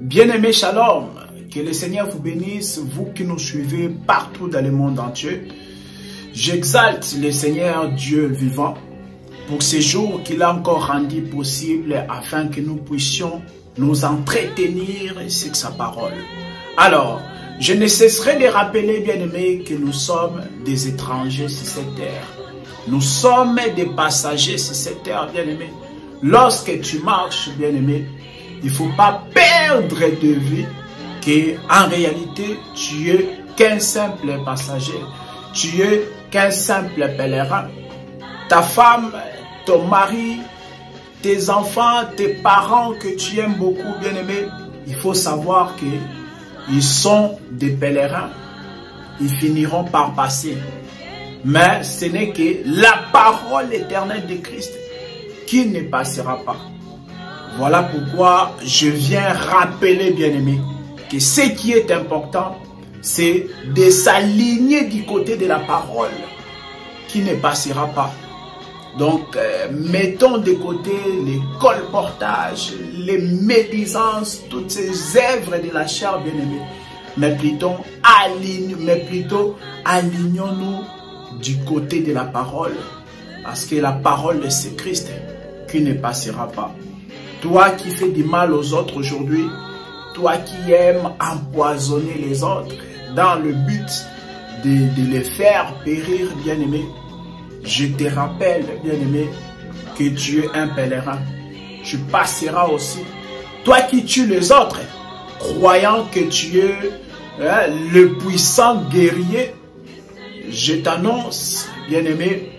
Bien-aimés, shalom, que le Seigneur vous bénisse, vous qui nous suivez partout dans le monde entier. J'exalte le Seigneur Dieu vivant pour ces jours qu'il a encore rendu possible afin que nous puissions nous entretenir sur sa parole. Alors, je ne cesserai de rappeler, bien-aimés, que nous sommes des étrangers sur cette terre. Nous sommes des passagers sur cette terre, bien-aimés. Lorsque tu marches, bien-aimé, il ne faut pas perdre de vue qu'en réalité, tu es qu'un simple passager. Tu es qu'un simple pèlerin. Ta femme, ton mari, tes enfants, tes parents que tu aimes beaucoup, bien-aimé, il faut savoir qu'ils sont des pèlerins. Ils finiront par passer. Mais ce n'est que la parole éternelle de Christ qui ne passera pas. Voilà pourquoi je viens rappeler, bien-aimé, que ce qui est important, c'est de s'aligner du côté de la parole qui ne passera pas. Donc, mettons de côté les colportages, les médisances, toutes ces œuvres de la chair, bien-aimé. Mais plutôt, alignons-nous du côté de la parole. Parce que la parole, c'est Christ qui ne passera pas. Toi qui fais du mal aux autres aujourd'hui, toi qui aimes empoisonner les autres dans le but de les faire périr, bien-aimé, je te rappelle, bien-aimé, que tu es un pèlerin. Tu passeras aussi. Toi qui tues les autres, croyant que tu es le puissant guerrier, je t'annonce, bien-aimé,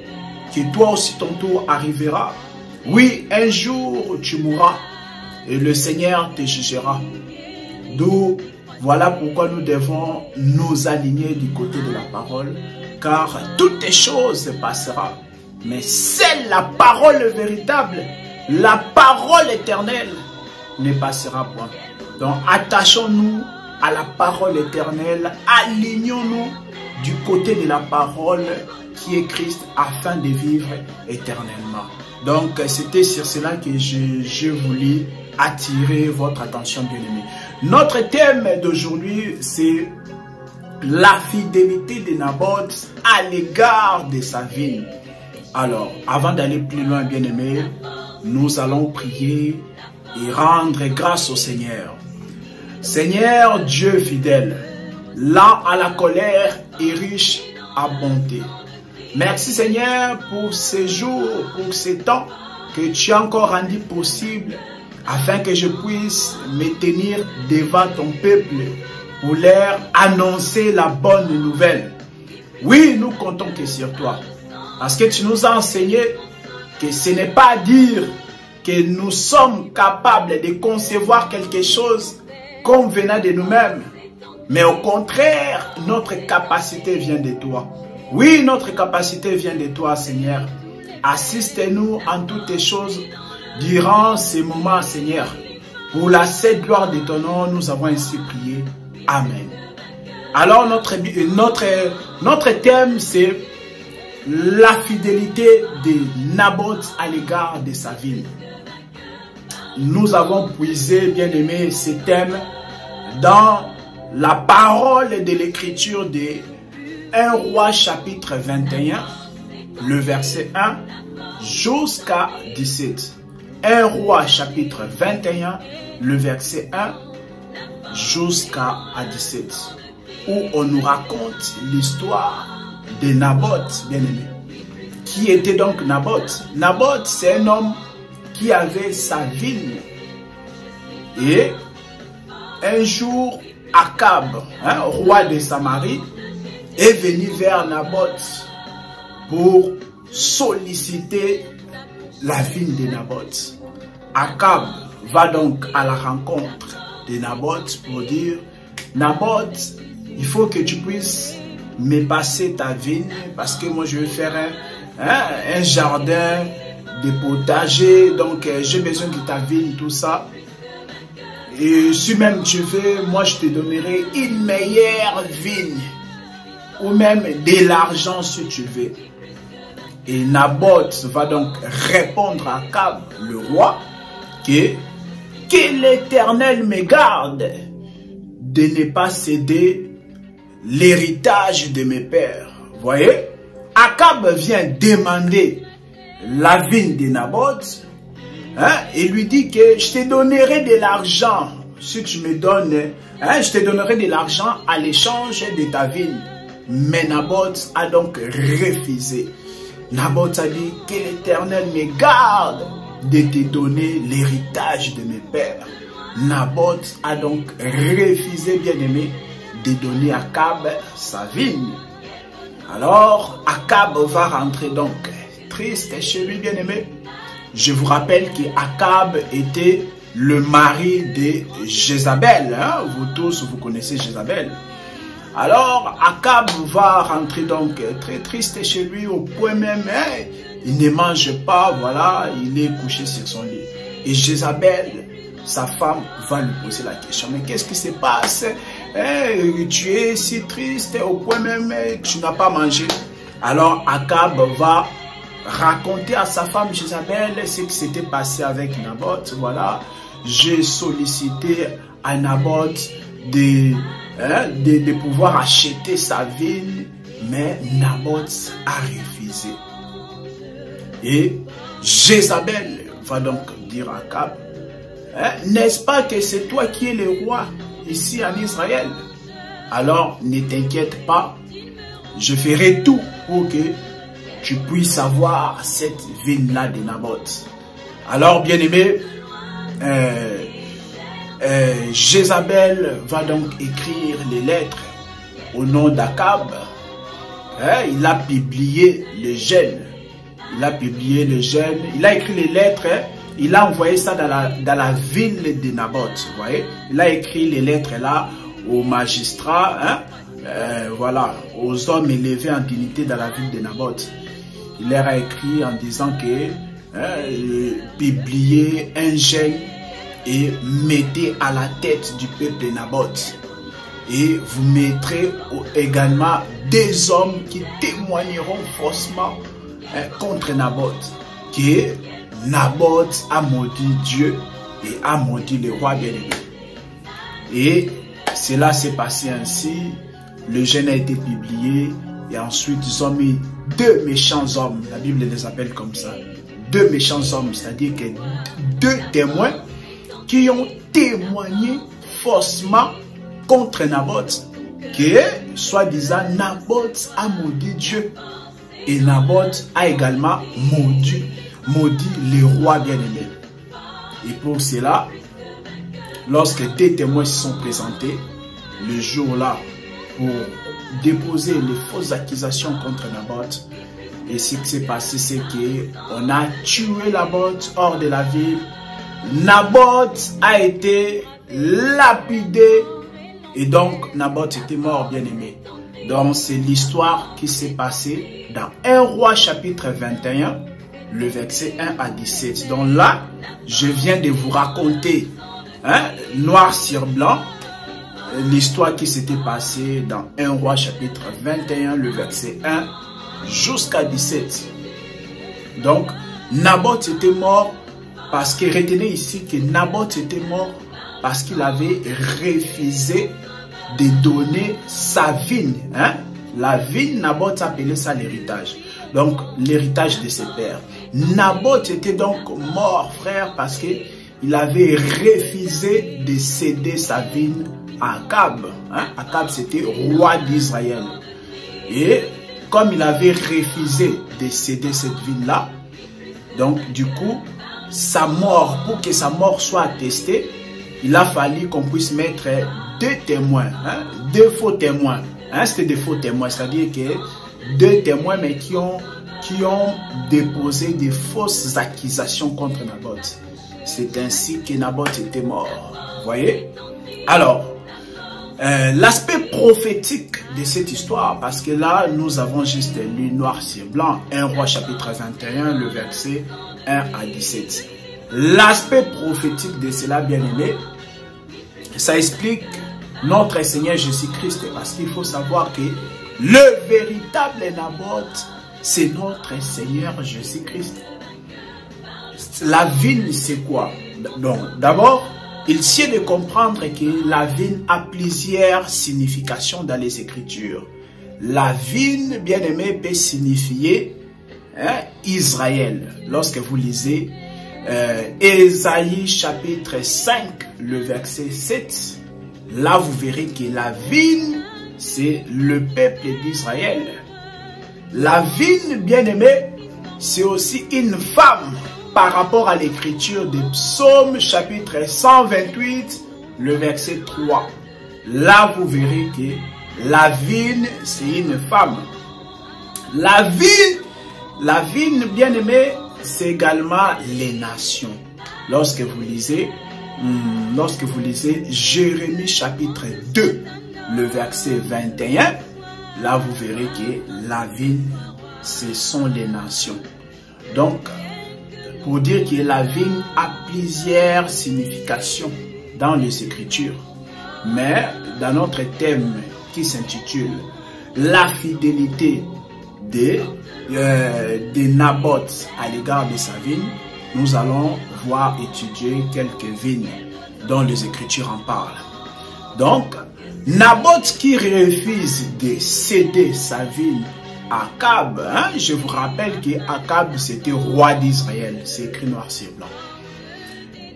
que toi aussi ton tour arrivera. Oui, un jour tu mourras et le Seigneur te jugera. D'où, voilà pourquoi nous devons nous aligner du côté de la parole, car toutes les choses passeront. Mais c'est la parole véritable, la parole éternelle ne passera point. Donc attachons-nous à la parole éternelle, alignons-nous du côté de la parole qui est Christ afin de vivre éternellement. Donc, c'était sur cela que je voulais attirer votre attention, bien-aimés. Notre thème d'aujourd'hui, c'est la fidélité de Naboth à l'égard de sa vigne. Alors, avant d'aller plus loin, bien-aimés, nous allons prier et rendre grâce au Seigneur. Seigneur Dieu fidèle, lent à la colère et riche à bonté. Merci Seigneur pour ces jours, pour ces temps que tu as encore rendu possible afin que je puisse me tenir devant ton peuple pour leur annoncer la bonne nouvelle. Oui, nous comptons que sur toi parce que tu nous as enseigné que ce n'est pas dire que nous sommes capables de concevoir quelque chose comme venant de nous-mêmes, mais au contraire, notre capacité vient de toi. Oui, notre capacité vient de toi, Seigneur. Assiste-nous en toutes choses durant ces moments, Seigneur. Pour la sainte gloire de ton nom, nous avons ainsi prié. Amen. Alors, notre thème, c'est la fidélité de Naboth à l'égard de sa ville. Nous avons puisé, bien-aimé, ce thème dans la parole de l'écriture de 1 Roi chapitre 21, le verset 1 jusqu'à 17. 1 Roi chapitre 21, le verset 1 jusqu'à 17. Où on nous raconte l'histoire de Naboth, bien-aimé. Qui était donc Naboth? Naboth, c'est un homme qui avait sa vigne. Et un jour, Akab, roi de Samarie, est venu vers Naboth pour solliciter la vigne de Naboth. Akab va donc à la rencontre de Naboth pour dire: Naboth, il faut que tu puisses me passer ta vigne parce que moi je vais faire un jardin de potager, donc j'ai besoin de ta vigne, tout ça. Et si même tu veux, moi je te donnerai une meilleure vigne. Ou même de l'argent si tu veux. Et Naboth va donc répondre à Akab, le roi, que que l'Éternel me garde de ne pas céder l'héritage de mes pères. Voyez, Akab vient demander la vigne de Naboth, et lui dit que je te donnerai de l'argent si tu me donnes, je te donnerai de l'argent à l'échange de ta vigne. Mais Naboth a donc refusé. Naboth a dit que l'Éternel me garde de te donner l'héritage de mes pères. Naboth a donc refusé, bien-aimé, de donner à Akab sa vigne. Alors, Akab va rentrer donc triste chez lui, bien-aimé. Je vous rappelle qu'Akab était le mari de Jézabel. Vous tous, vous connaissez Jézabel. Alors, Akab va rentrer donc très triste chez lui, au point même, il ne mange pas, voilà, il est couché sur son lit. Et Jézabel, sa femme, va lui poser la question, mais qu'est-ce qui se passe? Tu es si triste, au point même que tu n'as pas mangé. Alors, Akab va raconter à sa femme Jézabel ce qui s'était passé avec Naboth. Voilà, j'ai sollicité à Naboth de pouvoir acheter sa vigne, mais Naboth a refusé. Et Jézabel va donc dire à Akab, n'est-ce pas que c'est toi qui es le roi ici en Israël? Alors ne t'inquiète pas, je ferai tout pour que tu puisses avoir cette vigne-là de Naboth. Alors bien aimé, Jézabel va donc écrire les lettres au nom d'Akab. Il a publié le gène. Il a publié le gène. Il a écrit les lettres. Il a envoyé ça dans la ville de Naboth. Vous voyez? Il a écrit les lettres là aux magistrats. Voilà, aux hommes élevés en dignité dans la ville de Naboth. Il leur a écrit en disant que publiez un gène et mettez à la tête du peuple de Naboth. Et vous mettrez également des hommes qui témoigneront faussement contre Naboth. Que Naboth a maudit Dieu et a maudit le roi bien-aimé. Et cela s'est passé ainsi. Le gène a été publié. Et ensuite, ils ont mis deux méchants hommes. La Bible les appelle comme ça. Deux méchants hommes. C'est-à-dire que deux témoins qui ont témoigné faussement contre Naboth, que soi-disant Naboth a maudit Dieu et Naboth a également maudit le roi bien-aimé. Et pour cela, lorsque des témoins se sont présentés le jour-là pour déposer les fausses accusations contre Naboth, et ce qui s'est passé, c'est qu'on a tué Naboth hors de la ville. Naboth a été lapidé et donc Naboth était mort, bien aimé. Donc c'est l'histoire qui s'est passée dans 1 Roi chapitre 21, le verset 1 à 17. Donc là, je viens de vous raconter, noir sur blanc, l'histoire qui s'était passée dans 1 Roi chapitre 21, le verset 1 jusqu'à 17. Donc Naboth était mort. Parce que retenez ici que Naboth était mort parce qu'il avait refusé de donner sa vigne. La vigne, Naboth appelait ça l'héritage. Donc, l'héritage de ses pères. Naboth était donc mort, frère, parce qu'il avait refusé de céder sa vigne à Akab. Akab, c'était roi d'Israël. Et comme il avait refusé de céder cette vigne-là, donc du coup, sa mort, pour que sa mort soit attestée, il a fallu qu'on puisse mettre deux témoins, deux faux témoins. C'était des faux témoins, c'est-à-dire que deux témoins mais qui ont déposé des fausses accusations contre Naboth. C'est ainsi que Naboth était mort. Vous voyez? Alors, l'aspect prophétique de cette histoire, parce que là, nous avons juste lu noir sur blanc, 1 Roi chapitre 21, le verset 1 à 17. L'aspect prophétique de cela, bien aimé, ça explique notre Seigneur Jésus-Christ, parce qu'il faut savoir que le véritable Naboth, c'est notre Seigneur Jésus-Christ. La vigne, c'est quoi? Donc, d'abord, il tient de comprendre que la vigne a plusieurs significations dans les Écritures. La vigne, bien aimé, peut signifier Israël. Lorsque vous lisez Ésaïe chapitre 5, le verset 7, là vous verrez que la vigne, c'est le peuple d'Israël. La vigne, bien aimé, c'est aussi une femme par rapport à l'écriture de Psaume chapitre 128, le verset 3. Là vous verrez que la vigne, c'est une femme. La vigne, bien aimé, c'est également les nations. Lorsque vous lisez Jérémie chapitre 2, le verset 21, là vous verrez que la vigne, ce sont les nations. Donc, pour dire que la vigne a plusieurs significations dans les Écritures. Mais dans notre thème qui s'intitule la fidélité de Naboth à l'égard de sa vigne, nous allons voir étudier quelques vignes dont les Écritures en parlent. Donc, Naboth qui refuse de céder sa vigne à Akab, je vous rappelle qu'Akab c'était roi d'Israël, c'est écrit noir sur blanc.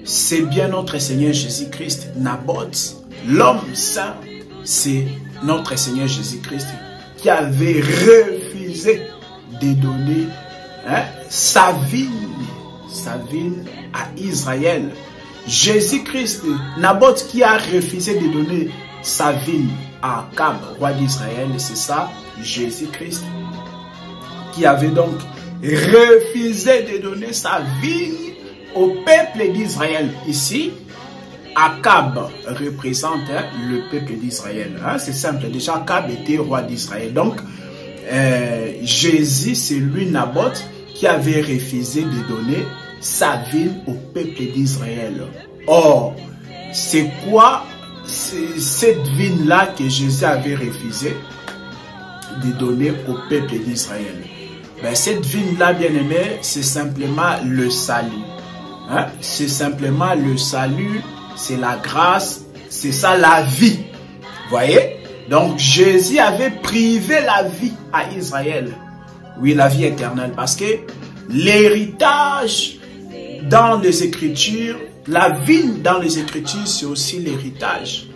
C'est bien notre Seigneur Jésus-Christ. Naboth, l'homme saint, c'est notre Seigneur Jésus-Christ qui avait refusé de donner sa vigne à Israël. Jésus-Christ, Naboth qui a refusé de donner sa vigne à Akab, roi d'Israël, c'est ça, Jésus-Christ, qui avait donc refusé de donner sa vigne au peuple d'Israël. Ici, Akab représente le peuple d'Israël. C'est simple, déjà Akab était roi d'Israël. Donc, Jésus, c'est lui, Naboth, qui avait refusé de donner sa vigne au peuple d'Israël. Or, c'est quoi cette vigne-là que Jésus avait refusé de donner au peuple d'Israël? Ben, cette vigne-là, bien aimé, c'est simplement le salut. C'est simplement le salut, c'est la grâce, c'est ça la vie. Voyez? Donc Jésus avait privé la vie à Israël. Oui, la vie éternelle. Parce que l'héritage dans les Écritures, la vigne dans les Écritures, c'est aussi l'héritage.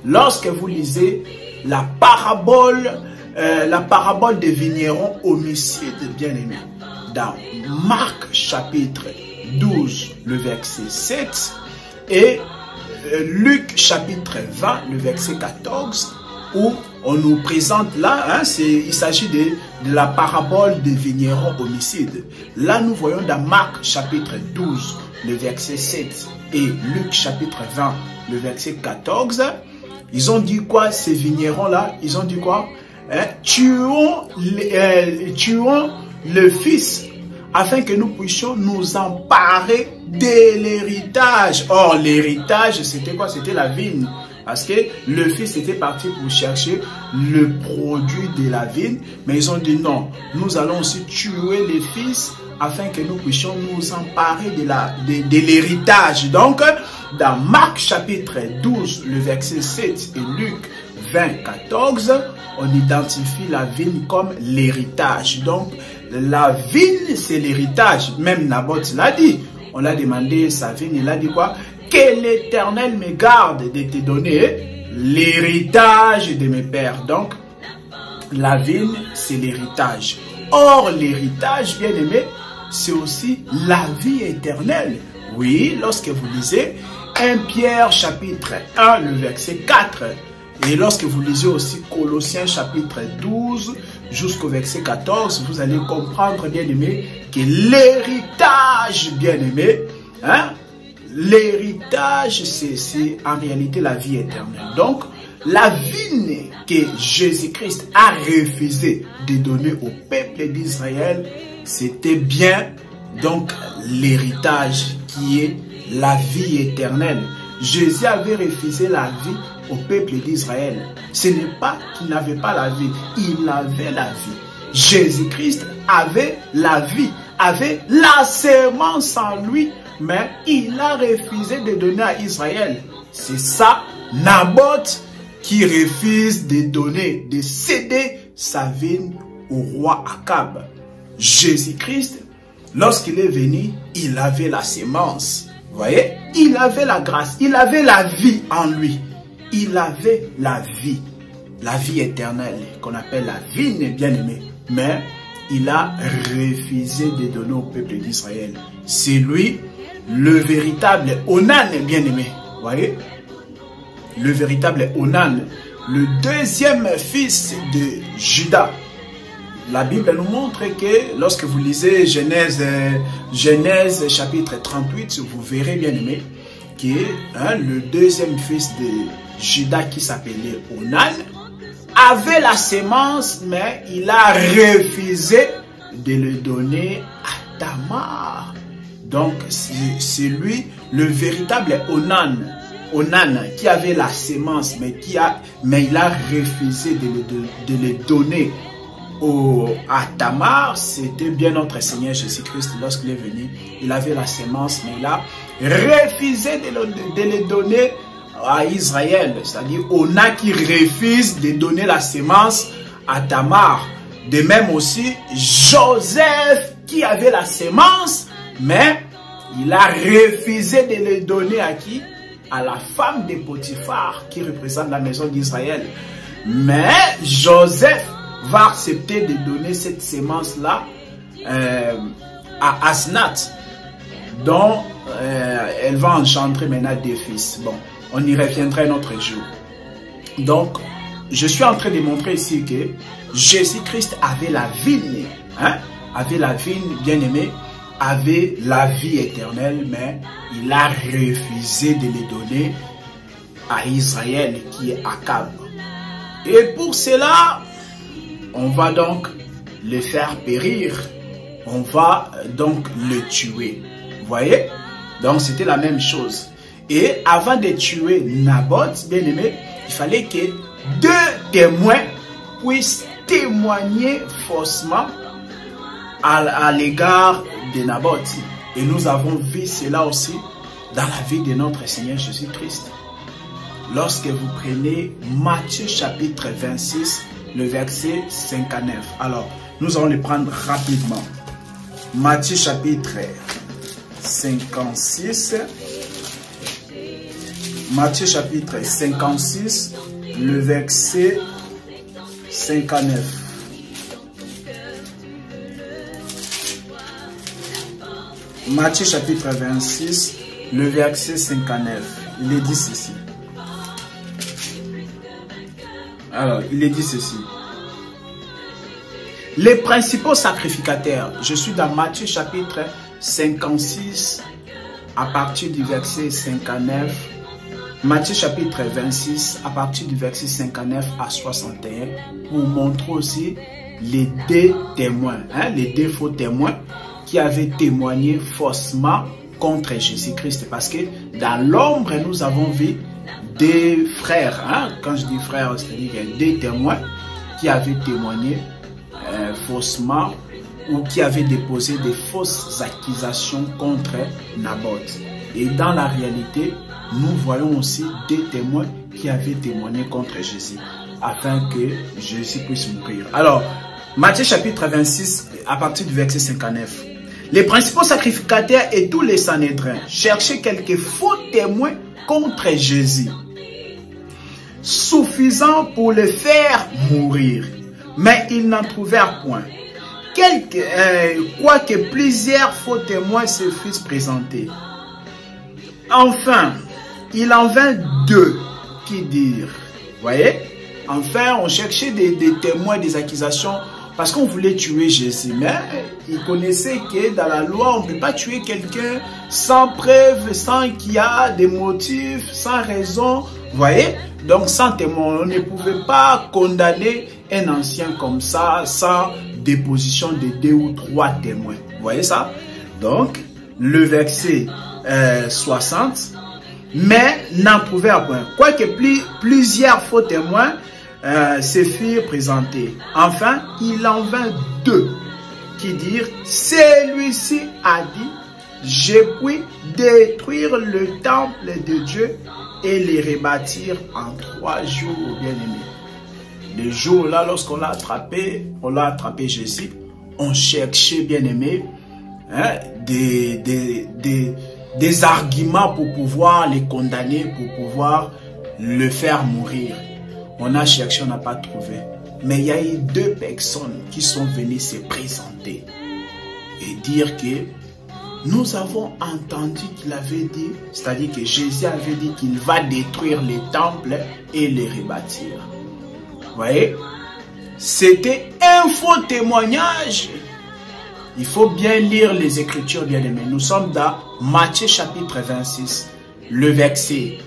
Lorsque vous lisez la parabole des vignerons homicides, bien aimés, dans Marc chapitre 12, le verset 7, et Luc chapitre 20, le verset 14, où on nous présente là, il s'agit de la parabole des vignerons homicides. Là, nous voyons dans Marc chapitre 12, le verset 7, et Luc chapitre 20, le verset 14, ils ont dit quoi, ces vignerons-là? Ils ont dit quoi? Tuons le fils afin que nous puissions nous emparer de l'héritage. Or, l'héritage, c'était quoi? C'était la vigne. Parce que le fils était parti pour chercher le produit de la vigne. Mais ils ont dit non, nous allons aussi tuer les fils afin que nous puissions nous emparer de l'héritage. Donc, dans Marc chapitre 12, le verset 7 et Luc 20, 14, on identifie la vigne comme l'héritage. Donc, la vigne, c'est l'héritage. Même Naboth l'a dit. On l'a demandé sa vigne, il a dit quoi? Que l'Éternel me garde de te donner l'héritage de mes pères. Donc, la vigne, c'est l'héritage. Or, l'héritage, bien aimé, c'est aussi la vie éternelle. Oui, lorsque vous lisez 1 Pierre chapitre 1, le verset 4, et lorsque vous lisez aussi Colossiens chapitre 12 jusqu'au verset 14, vous allez comprendre, bien aimé, que l'héritage, bien aimé, l'héritage, c'est en réalité la vie éternelle. Donc, la vigne que Jésus-Christ a refusé de donner au peuple d'Israël, c'était bien donc l'héritage qui est la vie éternelle. Jésus avait refusé la vie au peuple d'Israël. Ce n'est pas qu'il n'avait pas la vie, il avait la vie. Jésus-Christ avait la vie, avait la sémence en lui, mais il a refusé de donner à Israël. C'est ça, Naboth, qui refuse de donner, de céder sa vigne au roi Akab. Jésus-Christ, lorsqu'il est venu, il avait la sémence. Vous voyez, il avait la grâce, il avait la vie en lui. Il avait la vie éternelle, qu'on appelle la vigne bien-aimée. Mais il a refusé de donner au peuple d'Israël. C'est lui, le véritable Onan bien-aimé. Vous voyez, le véritable Onan, le deuxième fils de Juda. La Bible nous montre que lorsque vous lisez Genèse chapitre 38, vous verrez bien aimé que le deuxième fils de Juda qui s'appelait Onan avait la sémence, mais il a refusé de le donner à Tamar. Donc c'est lui le véritable Onan qui avait la sémence, mais il a refusé de le donner à Tamar. C'était bien notre Seigneur Jésus-Christ lorsqu'il est venu. Il avait la sémence, mais il a refusé de le donner à Israël. C'est-à-dire, on a qui refuse de donner la sémence à Tamar. De même aussi, Joseph qui avait la sémence, mais il a refusé de le donner à qui? À la femme de Potiphar qui représente la maison d'Israël. Mais Joseph va accepter de donner cette sémence-là à Asnath, dont elle va engendrer maintenant des fils. Bon, on y reviendra un autre jour. Donc, je suis en train de montrer ici que Jésus-Christ avait la vigne, avait la vigne, bien-aimé, avait la vie éternelle, mais il a refusé de les donner à Israël, qui est Akab. Et pour cela, on va donc le faire périr. On va donc le tuer. Vous voyez? Donc c'était la même chose. Et avant de tuer Naboth, bien aimé, il fallait que deux témoins puissent témoigner faussement à l'égard de Naboth. Et nous avons vu cela aussi dans la vie de notre Seigneur Jésus-Christ. Lorsque vous prenez Matthieu chapitre 26, le verset 59. Alors, nous allons le prendre rapidement. Matthieu chapitre 56. Matthieu chapitre 56, le verset 59. Matthieu chapitre 26, le verset 59. Il est dit ceci. Alors, il est dit ceci. Les principaux sacrificateurs, je suis dans Matthieu chapitre 56, à partir du verset 59. Matthieu chapitre 26, à partir du verset 59 à 61, pour montrer aussi les deux témoins, les deux faux témoins qui avaient témoigné faussement contre Jésus-Christ. Parce que dans l'ombre, nous avons vu des frères, quand je dis frères, c'est-à-dire des témoins qui avaient témoigné faussement ou qui avaient déposé des fausses accusations contre Naboth. Et dans la réalité, nous voyons aussi des témoins qui avaient témoigné contre Jésus afin que Jésus puisse mourir. Alors, Matthieu chapitre 26, à partir du verset 59. Les principaux sacrificateurs et tous les Sanhédrins cherchaient quelques faux témoins contre Jésus, suffisant pour le faire mourir. Mais ils n'en trouvèrent point. Quoique plusieurs faux témoins se fussent présentés. Enfin, il en vint deux qui dirent, voyez, enfin on cherchait des témoins, des accusations, parce qu'on voulait tuer Jésus. Mais ils connaissaient que dans la loi, on ne peut pas tuer quelqu'un sans preuve, sans qu'il y a des motifs, sans raison, voyez. Donc sans témoin, on ne pouvait pas condamner un ancien comme ça, sans déposition de 2 ou 3 témoins. Vous voyez ça? Donc, le verset 60, mais n'en trouvèrent point. Quoique plusieurs faux témoins se firent présenter. Enfin, il en vint 2 qui dirent, celui-ci a dit je puis détruire le temple de Dieu et les rebâtir en 3 jours, bien-aimés. Le jour-là, lorsqu'on l'a attrapé Jésus, on cherchait, bien-aimés, hein, des arguments pour pouvoir les condamner, pour pouvoir le faire mourir. On a cherché, on n'a pas trouvé. Mais il y a eu 2 personnes qui sont venues se présenter et dire que nous avons entendu qu'il avait dit, c'est-à-dire que Jésus avait dit qu'il va détruire les temples et les rebâtir. Vous voyez? C'était un faux témoignage. Il faut bien lire les Écritures, bien-aimés. Nous sommes dans Matthieu chapitre 26, le verset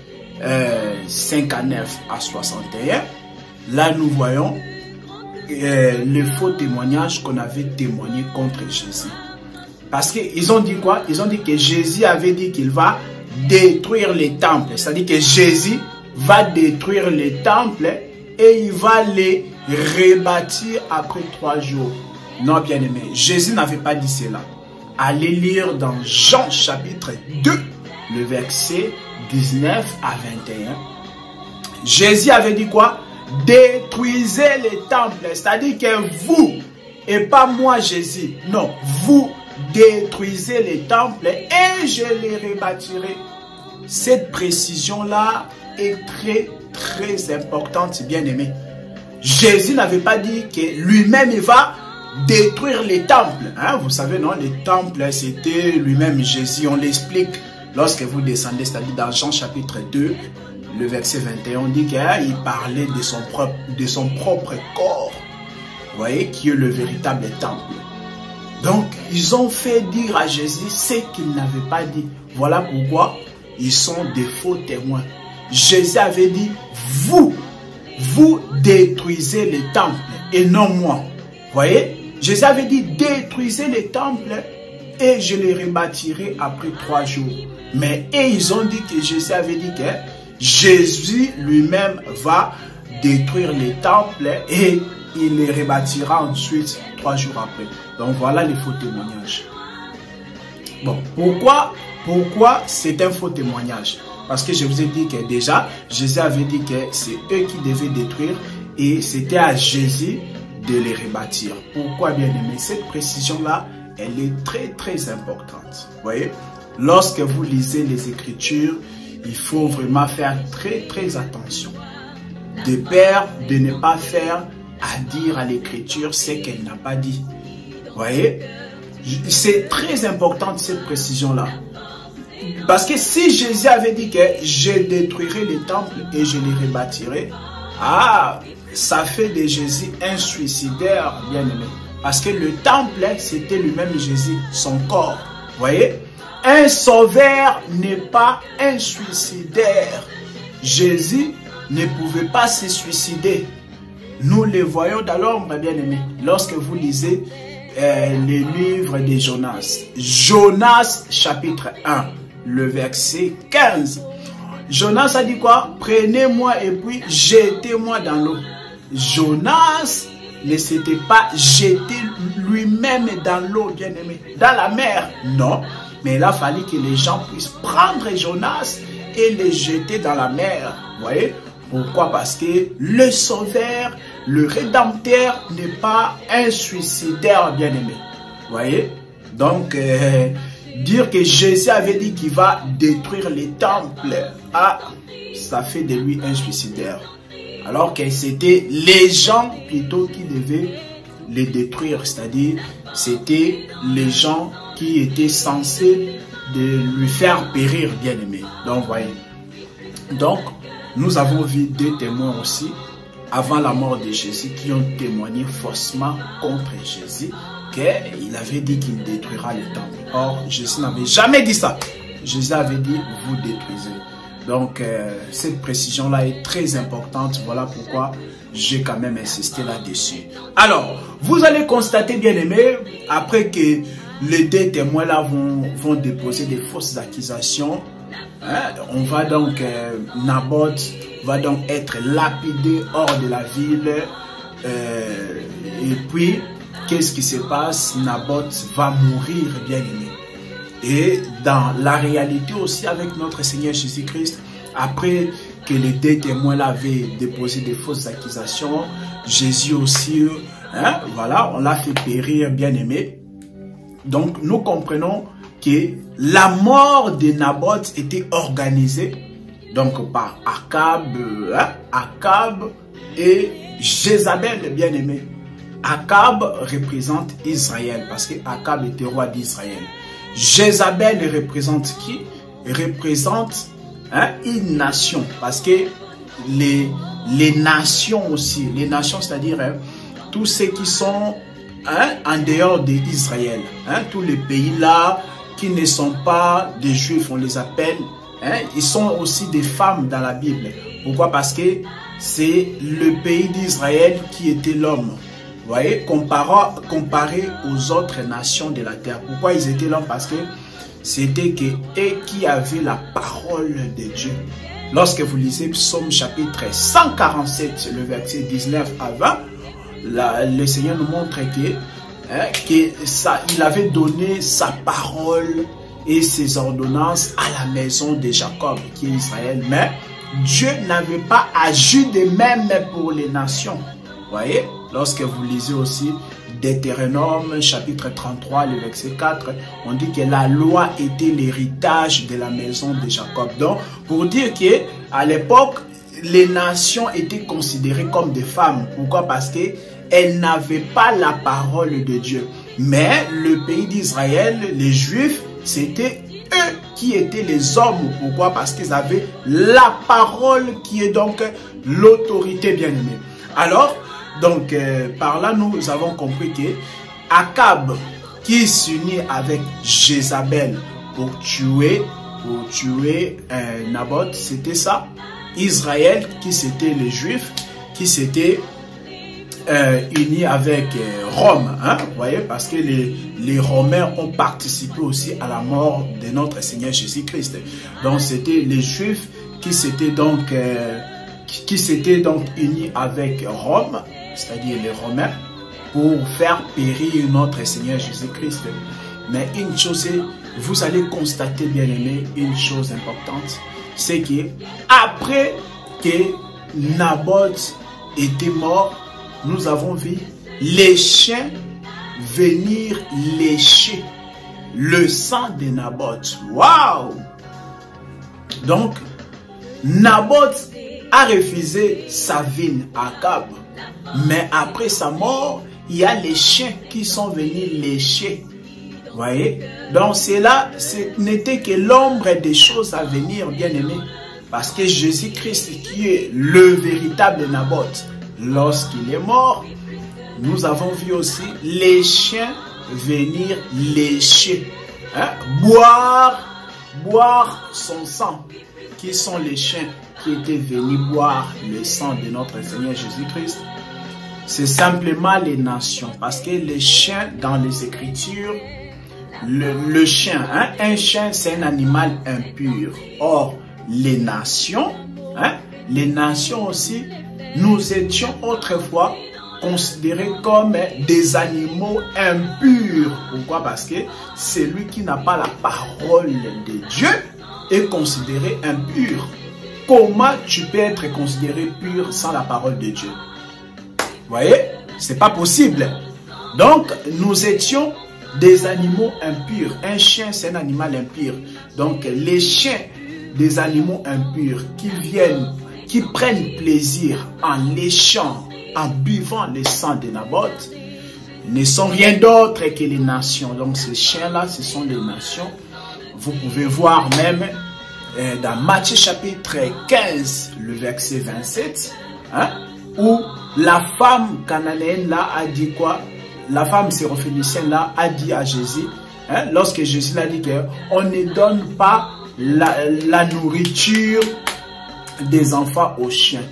59 à 61. Là, nous voyons le faux témoignage qu'on avait témoigné contre Jésus. Parce qu'ils ont dit quoi? Ils ont dit que Jésus avait dit qu'il va détruire les temples. C'est-à-dire que Jésus va détruire les temples et il va les rebâtir après 3 jours. Non, bien-aimé, Jésus n'avait pas dit cela. Allez lire dans Jean chapitre 2, le verset 19 à 21. Jésus avait dit quoi? Détruisez les temples. C'est-à-dire que vous, et pas moi Jésus, non, vous détruisez les temples et je les rebâtirai. Cette précision-là est très importante, bien-aimé. Jésus n'avait pas dit que lui-même il va détruire les temples. Hein? Vous savez, non, les temples, c'était lui-même Jésus. On l'explique lorsque vous descendez, c'est-à-dire dans Jean chapitre 2, le verset 21, on dit qu'il parlait de son propre corps. Vous voyez, qui est le véritable temple. Donc, ils ont fait dire à Jésus ce qu'il n'avait pas dit. Voilà pourquoi ils sont des faux témoins. Jésus avait dit, vous détruisez les temples et non moi. Vous voyez? Jésus avait dit, détruisez les temples et je les rebâtirai après 3 jours. Mais ils ont dit que Jésus avait dit que Jésus lui-même va détruire les temples et il les rebâtira ensuite 3 jours après. Donc voilà les faux témoignages. Bon, pourquoi c'est un faux témoignage? Parce que je vous ai dit que déjà, Jésus avait dit que c'est eux qui devaient détruire et c'était à Jésus de les rebâtir. Pourquoi, bien aimé? Cette précision-là, elle est très importante. Vous voyez? Lorsque vous lisez les Écritures, il faut vraiment faire très attention. De peur de ne pas faire à dire à l'Écriture ce qu'elle n'a pas dit. Vous voyez? C'est très important cette précision-là. Parce que si Jésus avait dit que je détruirai les temples et je les rebâtirai, ça fait de Jésus un suicidaire, bien aimé. Parce que le temple, c'était lui-même Jésus, son corps. Vous voyez? Un sauveur n'est pas un suicidaire. Jésus ne pouvait pas se suicider. Nous le voyons dans l'ombre, bien aimé. Lorsque vous lisez les livres de Jonas. Jonas chapitre 1, le verset 15. Jonas a dit quoi? Prenez-moi et puis jetez-moi dans l'eau. Jonas ne s'était pas jeté lui-même dans l'eau, bien aimé, dans la mer. Non, mais il a fallu que les gens puissent prendre Jonas et le jeter dans la mer. Vous voyez? Pourquoi? Parce que le sauveur, le rédempteur n'est pas un suicidaire, bien aimé. Vous voyez? Donc, dire que Jésus avait dit qu'il va détruire les temples, ça fait de lui un suicidaire. Alors que c'était les gens plutôt qui devaient les détruire. C'est-à-dire, c'était les gens qui étaient censés de lui faire périr, bien aimé. Donc, vous voyez. Donc, nous avons vu 2 témoins aussi, avant la mort de Jésus, qui ont témoigné faussement contre Jésus, qu'il avait dit qu'il détruira les temples. Or, Jésus n'avait jamais dit ça. Jésus avait dit, vous détruisez. Donc, cette précision-là est très importante. Voilà pourquoi j'ai quand même insisté là-dessus. Alors, vous allez constater, bien aimé, après que les 2 témoins-là vont déposer des fausses accusations, on va donc, Naboth va donc être lapidé hors de la ville. Et puis, qu'est-ce qui se passe? Naboth va mourir, bien aimé. Et dans la réalité aussi avec notre Seigneur Jésus-Christ, après que les deux témoins avaient déposé des fausses accusations, Jésus aussi, voilà, on l'a fait périr, bien aimé. Donc nous comprenons que la mort de Naboth était organisée donc par Akab et Jézabel, bien aimé. Akab représente Israël parce que Akab était roi d'Israël. Jézabel représente qui? Représente une nation parce que les nations aussi, les nations c'est-à-dire tous ceux qui sont en dehors d'Israël, tous les pays là qui ne sont pas des juifs, on les appelle, ils sont aussi des femmes dans la Bible. Pourquoi? Parce que c'est le pays d'Israël qui était l'homme. Vous voyez, comparé aux autres nations de la terre. Pourquoi ils étaient l'homme? Parce que c'était eux qui avaient la parole de Dieu. Lorsque vous lisez Psaume chapitre 147, le verset 19 à 20, le Seigneur nous montre il avait donné sa parole et ses ordonnances à la maison de Jacob, qui est Israël. Mais Dieu n'avait pas agi de même pour les nations. Vous voyez, lorsque vous lisez aussi Deutéronome chapitre 33, le verset 4, on dit que la loi était l'héritage de la maison de Jacob. Donc, pour dire qu'à l'époque, les nations étaient considérées comme des femmes. Pourquoi? Parce qu'elles n'avaient pas la parole de Dieu. Mais le pays d'Israël, les Juifs, c'était eux qui étaient les hommes. Pourquoi? Parce qu'ils avaient la parole qui est donc l'autorité, bien-aimée. Alors, donc, par là, nous avons compris que Akab, qui s'unit avec Jézabel pour tuer Naboth, c'était ça. Israël, qui c'était les Juifs, qui s'était unis avec Rome. Vous voyez, parce que les Romains ont participé aussi à la mort de notre Seigneur Jésus-Christ. Donc, c'était les Juifs qui s'étaient donc unis avec Rome, c'est-à-dire les Romains, pour faire périr notre Seigneur Jésus-Christ. Mais une chose, vous allez constater, bien aimé, une chose importante, c'est que après que Naboth était mort, nous avons vu les chiens venir lécher le sang de Naboth. Waouh! Donc, Naboth a refusé sa ville à Akab. Mais après sa mort, il y a les chiens qui sont venus lécher. Vous voyez? Donc cela, ce n'était que l'ombre des choses à venir, bien aimé. Parce que Jésus-Christ, qui est le véritable Naboth, lorsqu'il est mort, nous avons vu aussi les chiens venir lécher, boire son sang. Qui sont les chiens qui étaient venus boire le sang de notre Seigneur Jésus-Christ? C'est simplement les nations. Parce que les chiens, dans les Écritures, le chien, un chien, c'est un animal impur. Or, les nations aussi, nous étions autrefois considérés comme des animaux impurs. Pourquoi? Parce que celui qui n'a pas la parole de Dieu est considéré impur. Comment tu peux être considéré pur sans la parole de Dieu? Vous voyez? C'est pas possible. Donc, nous étions des animaux impurs. Un chien, c'est un animal impur. Donc, les chiens des animaux impurs qui prennent plaisir en léchant, en buvant le sang de Naboth, ne sont rien d'autre que les nations. Donc, ces chiens-là, ce sont les nations. Vous pouvez voir même dans Matthieu chapitre 15, le verset 27, où la femme cananéenne là a dit quoi? La femme syrophénicienne là a dit à Jésus, lorsque Jésus l'a dit qu'on ne donne pas la nourriture des enfants aux chiens.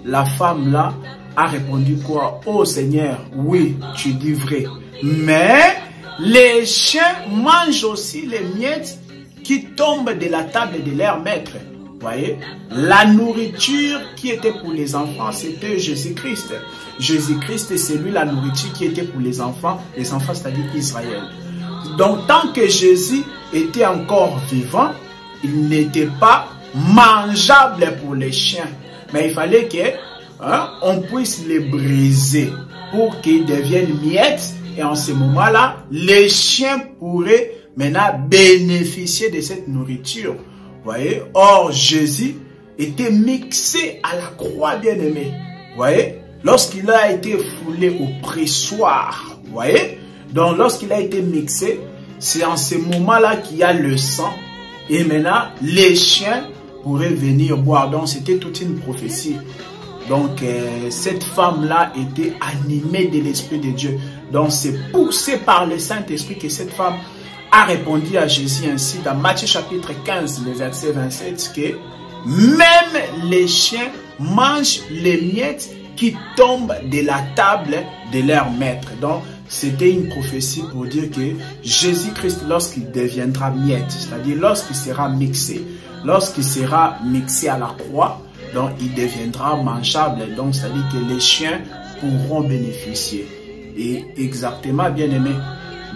La femme là a répondu quoi? Oh Seigneur, oui, tu dis vrai. Mais les chiens mangent aussi les miettes qui tombent de la table de leur maître. Vous voyez, la nourriture qui était pour les enfants, c'était Jésus-Christ. Jésus-Christ, c'est lui la nourriture qui était pour les enfants c'est-à-dire Israël. Donc, tant que Jésus étaient encore vivants, ils n'étaient pas mangeables pour les chiens. Mais il fallait qu'on puisse les briser pour qu'ils deviennent miettes. Et en ce moment-là, les chiens pourraient maintenant bénéficier de cette nourriture. Voyez? Or, Jésus était mixé à la croix, bien-aimé. Voyez? Lorsqu'il a été foulé au pressoir. Voyez? Donc, lorsqu'il a été mixé, c'est en ce moment-là qu'il y a le sang. Et maintenant, les chiens pourraient venir boire. Donc, c'était toute une prophétie. Donc, cette femme-là était animée de l'Esprit de Dieu. Donc, c'est poussé par le Saint-Esprit que cette femme a répondu à Jésus ainsi dans Matthieu chapitre 15, le verset 27, que même les chiens mangent les miettes qui tombent de la table de leur maître. Donc, c'était une prophétie pour dire que Jésus-Christ, lorsqu'il deviendra miette, c'est-à-dire lorsqu'il sera mixé à la croix, donc il deviendra mangeable. Donc, c'est-à-dire que les chiens pourront bénéficier. Et exactement, bien aimé.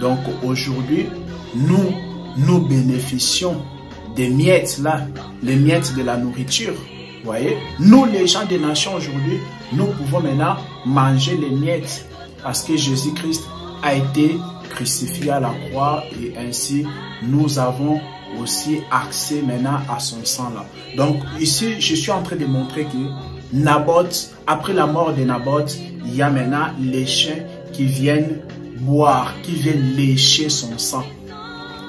Donc, aujourd'hui, nous bénéficions des miettes là, les miettes de la nourriture. Voyez, nous les gens des nations aujourd'hui, nous pouvons maintenant manger les miettes parce que Jésus-Christ a été crucifié à la croix et ainsi nous avons aussi accès maintenant à son sang là. Donc ici, je suis en train de montrer que Naboth, après la mort de Naboth, il y a maintenant les chiens qui viennent boire, qui viennent lécher son sang.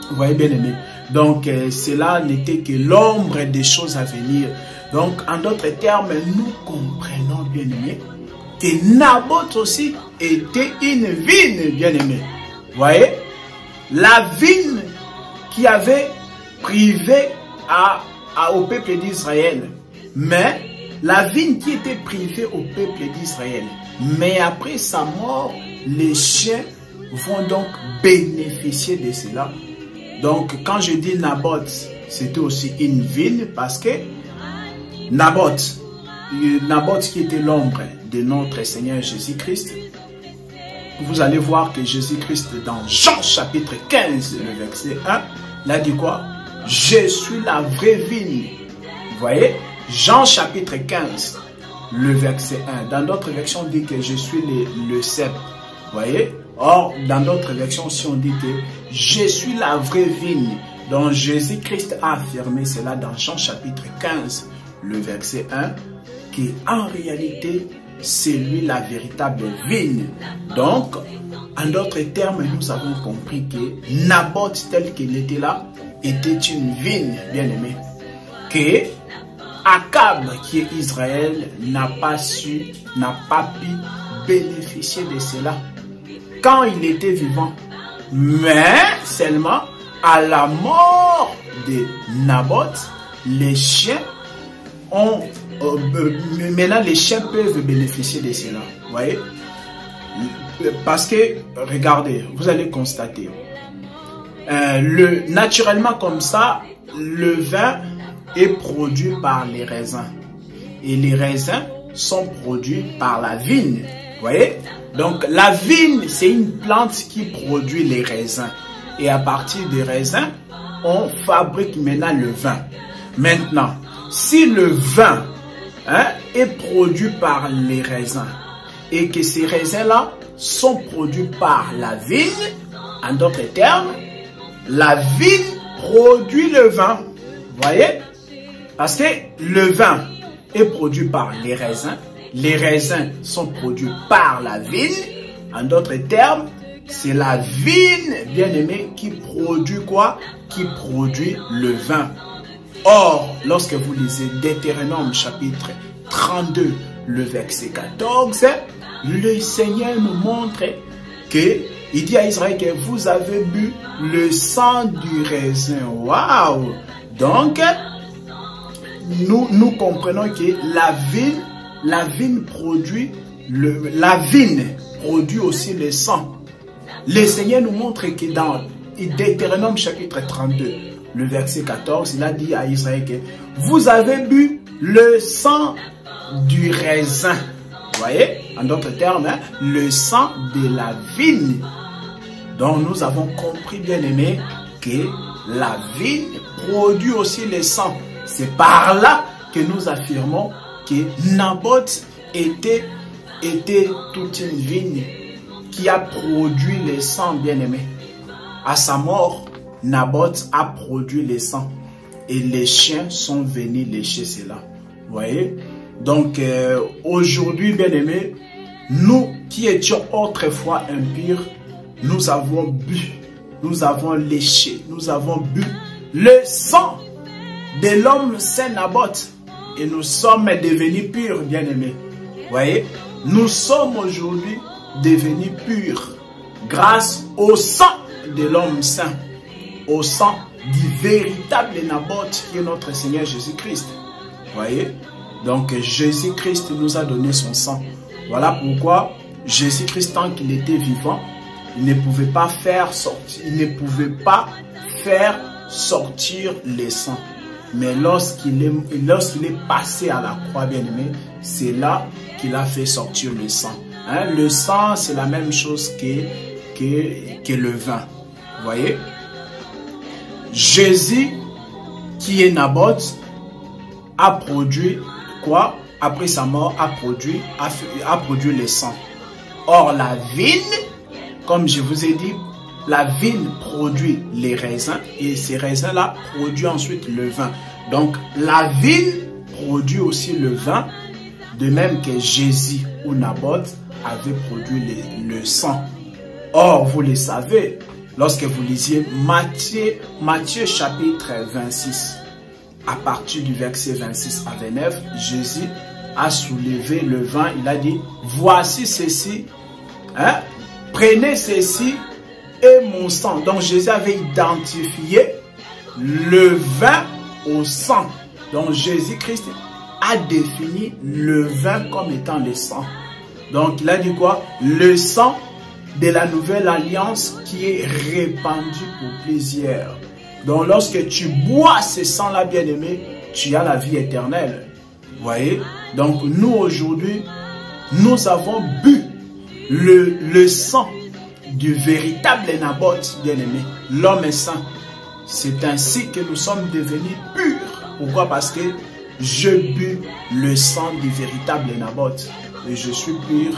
Vous voyez bien aimé. Donc cela n'était que l'ombre des choses à venir. Donc en d'autres termes, nous comprenons bien aimé que Naboth aussi était une vigne bien aimé. Vous voyez, la vigne qui avait privé au peuple d'Israël. Mais la vigne qui était privée au peuple d'Israël. Mais après sa mort, les chiens vont donc bénéficier de cela. Donc, quand je dis Naboth, c'était aussi une vigne parce que Naboth qui était l'ombre de notre Seigneur Jésus-Christ, vous allez voir que Jésus-Christ dans Jean chapitre 15, le verset 1, il a dit quoi? Je suis la vraie vigne. Vous voyez? Jean chapitre 15, le verset 1. Dans d'autres versions, on dit que je suis le cep. Vous voyez? Or, dans d'autres versions, si on dit que je suis la vraie vigne. Donc, Jésus-Christ a affirmé cela dans Jean chapitre 15, le verset 1, qu'en réalité, c'est lui la véritable vigne. Donc, en d'autres termes, nous avons compris que Naboth, tel qu'il était là, était une vigne, bien aimé. Que Akab, qui est Israël, n'a pas pu bénéficier de cela quand il était vivant. Mais seulement à la mort de Naboth, les chiens ont... maintenant, les chiens peuvent bénéficier de cela. Vous voyez? Parce que, regardez, vous allez constater. Naturellement comme ça, le vin est produit par les raisins. Et les raisins sont produits par la vigne. Vous voyez? Donc la vigne, c'est une plante qui produit les raisins. Et à partir des raisins, on fabrique maintenant le vin. Maintenant, si le vin est produit par les raisins et que ces raisins-là sont produits par la vigne, en d'autres termes, la vigne produit le vin. Vous voyez? Parce que le vin est produit par les raisins sont produits par la vigne. En d'autres termes, c'est la vigne, bien aimée, qui produit quoi? Qui produit le vin. Or, lorsque vous lisez Deutéronome chapitre 32, le verset 14, le Seigneur nous montre que il dit à Israël que vous avez bu le sang du raisin. Waouh! Donc, nous comprenons que la vigne produit aussi le sang. Le Seigneur nous montre que dans Deutéronome chapitre 32, le verset 14, il a dit à Israël que vous avez bu le sang du raisin. Vous voyez? En d'autres termes, le sang de la vigne. Donc nous avons compris, bien aimé, que la vigne produit aussi le sang. C'est par là que nous affirmons que Naboth était toute une vigne qui a produit le sang, bien-aimé. À sa mort, Naboth a produit le sang et les chiens sont venus lécher cela. Vous voyez? Donc aujourd'hui, bien-aimé, nous qui étions autrefois impurs, nous avons bu, nous avons léché, nous avons bu le sang de l'homme saint Naboth et nous sommes devenus purs, bien-aimés. Vous voyez? Nous sommes aujourd'hui devenus purs grâce au sang de l'homme saint, au sang du véritable Naboth qui est notre Seigneur Jésus-Christ. Vous voyez? Donc Jésus-Christ nous a donné son sang. Voilà pourquoi Jésus-Christ, tant qu'il était vivant, il ne pouvait pas faire sortir, les sang. Mais lorsqu'il est passé à la croix, bien-aimé, c'est là qu'il a fait sortir le sang. Hein? Le sang, c'est la même chose que le vin. Vous voyez? Jésus, qui est Naboth, a produit quoi? Après sa mort, a produit le sang. Or, la vigne, comme je vous ai dit, la vigne produit les raisins et ces raisins-là produisent ensuite le vin. Donc, la vigne produit aussi le vin, de même que Jésus ou Naboth avait produit le sang. Or, vous le savez, lorsque vous lisiez Matthieu chapitre 26, à partir du verset 26 à 29, Jésus a soulevé le vin, il a dit, voici ceci, hein, prenez ceci et mon sang. Donc Jésus avait identifié le vin au sang. Donc Jésus-Christ a défini le vin comme étant le sang. Donc il a dit quoi? Le sang de la nouvelle alliance qui est répandu pour plusieurs. Donc lorsque tu bois ce sang-là, bien-aimé, tu as la vie éternelle. Vous voyez? Donc nous aujourd'hui, nous avons bu le sang du véritable Naboth, bien-aimé, l'homme saint. C'est ainsi que nous sommes devenus purs. Pourquoi? Parce que je bus le sang du véritable Naboth. Et je suis pur.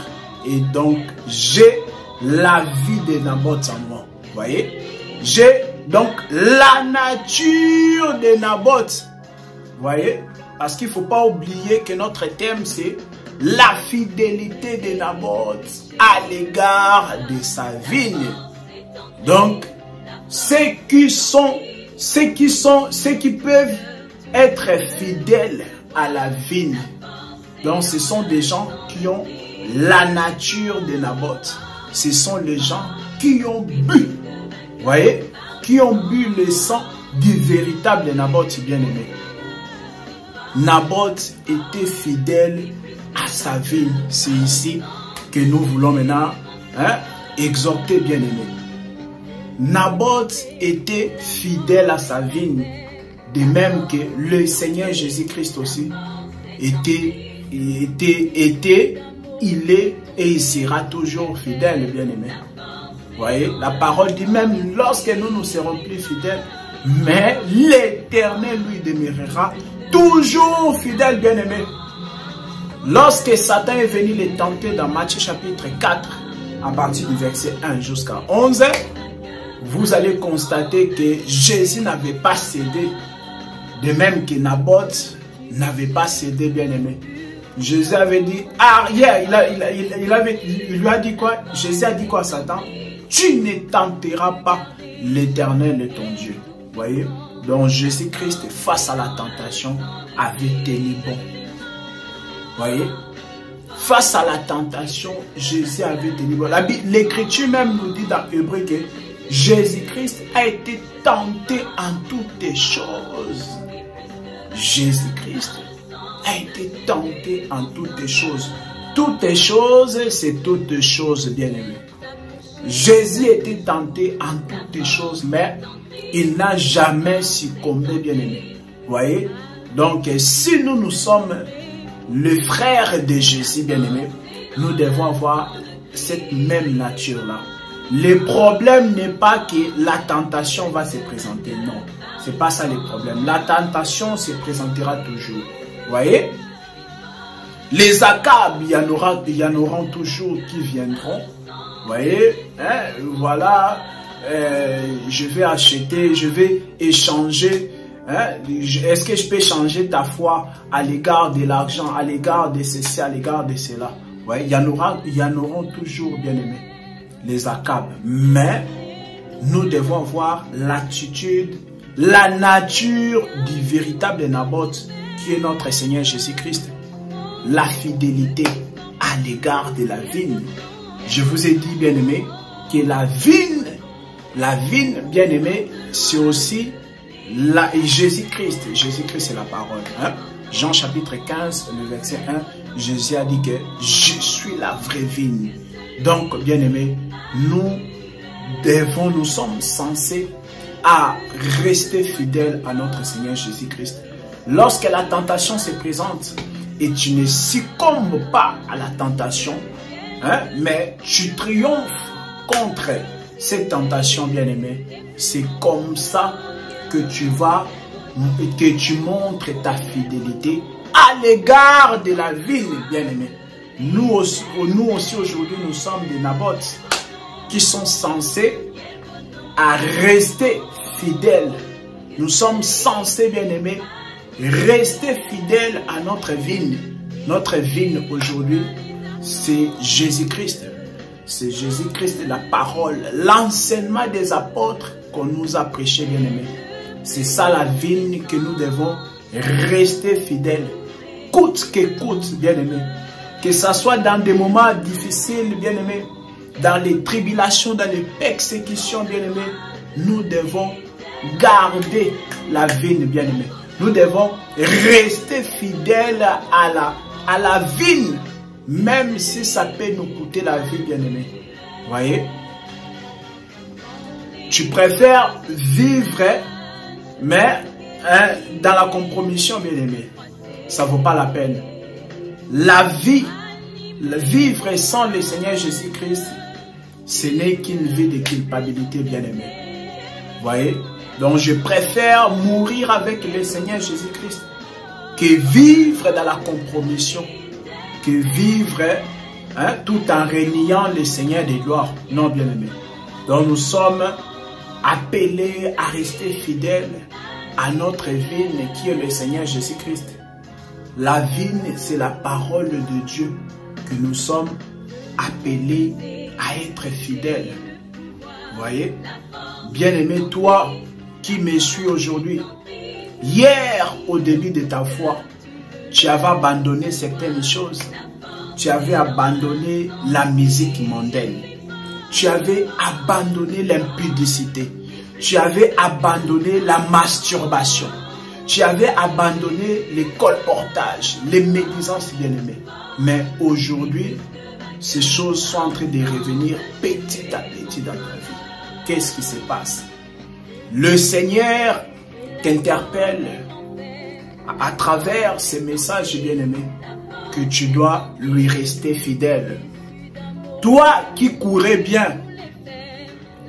Et donc, j'ai la vie de Naboth en moi. Vous voyez? J'ai donc la nature de Naboth. Vous voyez? Parce qu'il ne faut pas oublier que notre thème, c'est la fidélité de Naboth à l'égard de sa vigne. Donc, ceux qui peuvent être fidèles à la vigne, donc ce sont des gens qui ont la nature de Naboth. Ce sont les gens qui ont bu, vous voyez, qui ont bu le sang du véritable Naboth, bien-aimé. Naboth était fidèle à sa vigne. C'est ici que nous voulons maintenant exhorter, bien-aimé. Naboth était fidèle à sa vigne, de même que le Seigneur Jésus-Christ aussi il est et il sera toujours fidèle, bien-aimé. Vous voyez, la parole dit même lorsque nous serons plus fidèles, mais l'Éternel lui demeurera toujours fidèle, bien-aimé. Lorsque Satan est venu les tenter dans Matthieu chapitre 4, à partir du verset 1 jusqu'à 11, vous allez constater que Jésus n'avait pas cédé, de même que Naboth n'avait pas cédé, bien-aimé. Jésus avait dit, il lui a dit quoi? Jésus a dit quoi à Satan? Tu ne tenteras pas l'Éternel ton Dieu. Vous voyez? Donc Jésus-Christ, face à la tentation, avait tenu bon. Vous voyez? Face à la tentation, Jésus avait tenu bon. L'Écriture même nous dit dans Hébreu que Jésus-Christ a été tenté en toutes choses. Jésus-Christ a été tenté en toutes choses. Toutes choses, c'est toutes choses, bien-aimées. Jésus était tenté en toutes choses, mais il n'a jamais succombé, bien-aimé. Vous voyez? Donc, si nous sommes le frère de Jésus, bien-aimé, nous devons avoir cette même nature-là. Le problème n'est pas que la tentation va se présenter. Non, c'est pas ça le problème. La tentation se présentera toujours. Vous voyez? Les Akab, il y en aura toujours qui viendront. Vous voyez? Hein? Voilà. Je vais acheter, je vais échanger. Hein? Est-ce que je peux changer ta foi à l'égard de l'argent, à l'égard de ceci, à l'égard de cela? Ouais, il y en auront toujours, bien aimés, les Akab. Mais nous devons voir l'attitude, la nature du véritable Naboth qui est notre Seigneur Jésus-Christ. La fidélité à l'égard de la vigne. Je vous ai dit, bien aimé, que la vigne, bien aimé, c'est aussi Jésus-Christ. Jésus-Christ, c'est la parole. Hein? Jean chapitre 15, le verset 1, Jésus a dit que je suis la vraie vigne. Donc, bien aimé, nous sommes censés à rester fidèles à notre Seigneur Jésus-Christ. Lorsque la tentation se présente et tu ne succombes pas à la tentation, hein, mais tu triomphes contre cette tentation, bien aimé, c'est comme ça que tu montres ta fidélité à l'égard de la vie, bien aimé. Nous aussi aujourd'hui, nous sommes des Naboth qui sont censés à rester fidèles. Nous sommes censés, bien aimés, rester fidèles à notre vigne. Notre vigne aujourd'hui, c'est Jésus-Christ. C'est Jésus-Christ, la parole, l'enseignement des apôtres qu'on nous a prêché, bien aimés. C'est ça la vigne que nous devons rester fidèles. Coûte que coûte, bien aimés. Que ce soit dans des moments difficiles, bien aimés, dans les tribulations, dans les persécutions, bien aimés, nous devons garder la vigne, bien aimés. Nous devons rester fidèles à la vigne, même si ça peut nous coûter la vie, bien aimés. Voyez? Tu préfères vivre, mais dans la compromission, bien aimé, ça ne vaut pas la peine. La vie, vivre sans le Seigneur Jésus-Christ, ce n'est qu'une vie de culpabilité, bien aimé. Voyez? Donc je préfère mourir avec le Seigneur Jésus-Christ que vivre dans la compromission, que vivre tout en reniant le Seigneur des gloires. Non, bien aimé. Donc nous sommes appelés à rester fidèles à notre vigne qui est le Seigneur Jésus-Christ. La vigne, c'est la parole de Dieu que nous sommes appelés à être fidèles. Vous voyez? Bien-aimé, toi qui me suis aujourd'hui, hier au début de ta foi, tu avais abandonné certaines choses. Tu avais abandonné la musique mondaine. Tu avais abandonné l'impudicité. Tu avais abandonné la masturbation. Tu avais abandonné les colportages, les médisances, bien-aimés. Mais aujourd'hui, ces choses sont en train de revenir petit à petit dans ta vie. Qu'est-ce qui se passe? Le Seigneur t'interpelle à travers ces messages, bien-aimés, que tu dois lui rester fidèle. Toi qui courais bien,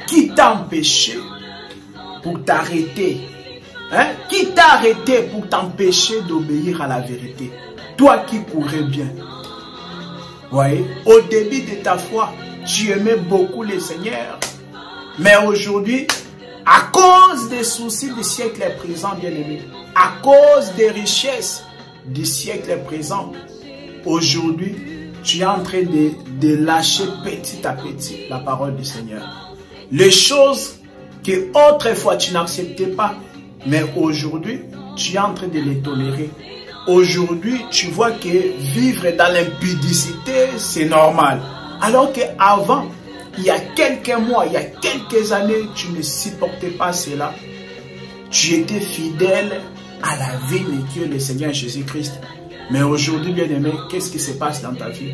qui t'a empêché pour t'arrêter? Qui t'a arrêté pour t'empêcher d'obéir à la vérité? Toi qui courais bien. Voyez, au début de ta foi, tu aimais beaucoup le Seigneur. Mais aujourd'hui, à cause des soucis du siècle présent, bien-aimé, à cause des richesses du siècle présent, aujourd'hui, tu es en train de lâcher petit à petit la parole du Seigneur. Les choses que autrefois tu n'acceptais pas, mais aujourd'hui, tu es en train de les tolérer. Aujourd'hui, tu vois que vivre dans l'impudicité, c'est normal. Alors qu'avant, il y a quelques mois, il y a quelques années, tu ne supportais pas cela. Tu étais fidèle à la vigne qui est le Seigneur Jésus-Christ. Mais aujourd'hui, bien-aimé, qu'est-ce qui se passe dans ta vie?